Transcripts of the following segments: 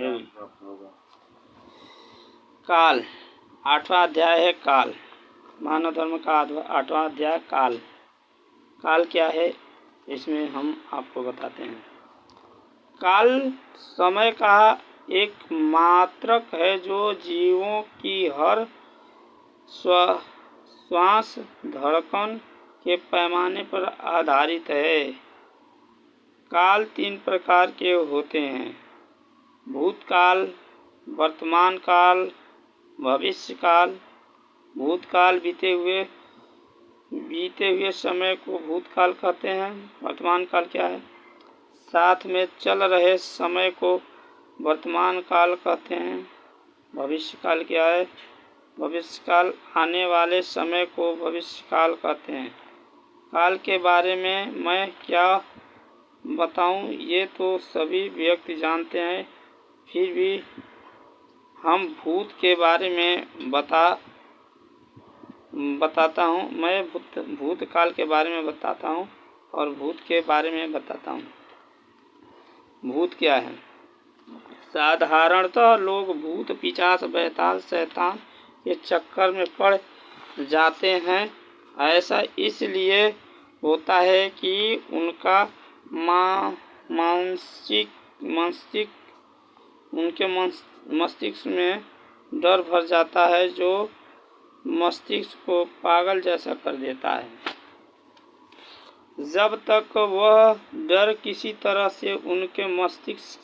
ज्ञान प्राप्त होगा। काल, 8वां अध्याय है काल। मानव धर्म का 8वां अध्याय काल। काल क्या है इसमें हम आपको बताते हैं। काल समय का एक मात्रक है जो जीवों की हर श्वास धड़कन के पैमाने पर आधारित है। काल 3 प्रकार के होते हैं: भूतकाल, वर्तमान काल, भविष्य काल। भूतकाल बीते हुए समय को भूतकाल कहते हैं। वर्तमान काल क्या है? साथ में चल रहे समय को वर्तमान काल कहते हैं। भविष्य काल क्या है? भविष्य काल आने वाले समय को भविष्य काल कहते हैं। काल के बारे में मैं क्या बताऊं, ये तो सभी व्यक्ति जानते हैं, फिर भी हम भूत के बारे में बताता हूँ। मैं भूतकाल के बारे में बताता हूँ और भूत के बारे में बताता हूँ। भूत क्या है? साधारणतः लोग भूत, पिशाच, बैताल, शैतान के चक्कर में पड़ जाते हैं। ऐसा इसलिए होता है कि उनका उनके मस्तिष्क में डर भर जाता है, जो मस्तिष्क को पागल जैसा कर देता है। जब तक वह डर किसी तरह से उनके मस्तिष्क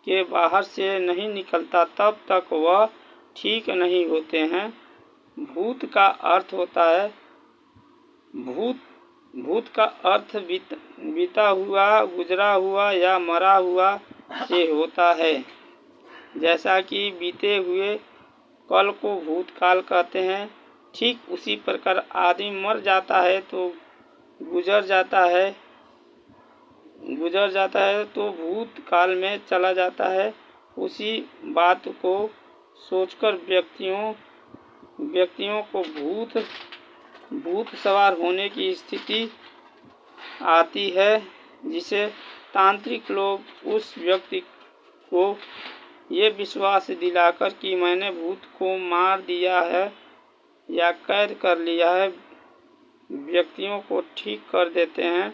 के बाहर से नहीं निकलता, तब तक वह ठीक नहीं होते हैं। भूत का अर्थ होता है भूत का अर्थ बीता हुआ, गुजरा हुआ या मरा हुआ से होता है। जैसा कि बीते हुए कल को भूतकाल कहते हैं, ठीक उसी प्रकार आदमी मर जाता है तो गुजर जाता है तो भूतकाल में चला जाता है। उसी बात को सोचकर व्यक्तियों को भूत सवार होने की स्थिति आती है, जिसे तांत्रिक लोग उस व्यक्ति को ये विश्वास दिलाकर कि मैंने भूत को मार दिया है या कैद कर लिया है, व्यक्तियों को ठीक कर देते हैं।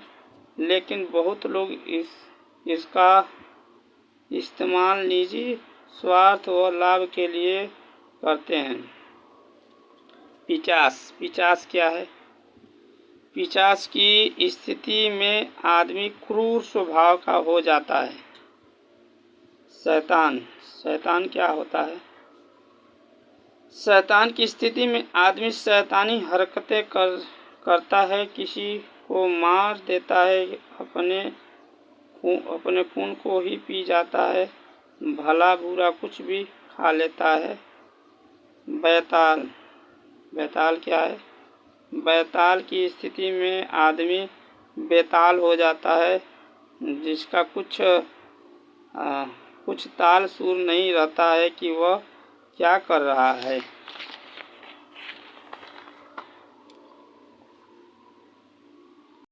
लेकिन बहुत लोग इसका इस्तेमाल निजी स्वार्थ और लाभ के लिए करते हैं। पिशाच क्या है? पिशाच की स्थिति में आदमी क्रूर स्वभाव का हो जाता है। शैतान क्या होता है? शैतान की स्थिति में आदमी शैतानी हरकतें करता है, किसी को मार देता है, अपने खून को ही पी जाता है, भला बुरा कुछ भी खा लेता है। बैताल क्या है? बैताल की स्थिति में आदमी बेताल हो जाता है, जिसका कुछ ताल सुर नहीं रहता है कि वह क्या कर रहा है।